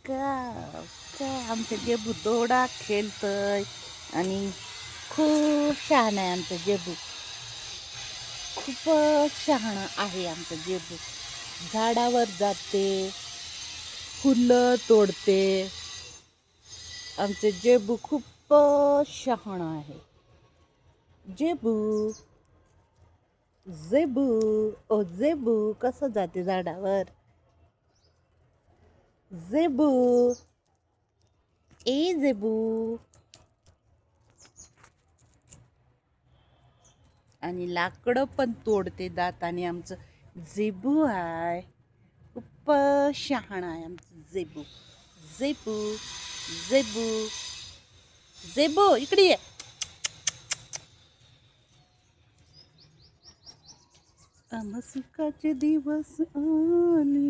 का काय आमचं जेबू दोडा खेळतय आणि खूप शहाणा आहे आमचं जेबू. खूपच शहाणा आहे आमचं जेबू. झाडावर जाते, फुलं तोडते. आमचे जेबू खूपच शहाणा आहे. जेबू जेबू ओ जेबू कसं जाते झाडावर? जेबू ए जेबू. आणि लाकडं पण तोडते दाताने आमचं जेबू आहे. खूप शहाणा आहे आमचं जेबू. जेबू जेबू जेबू इकडे ये. आम्हा सुखाचे दिवस आले.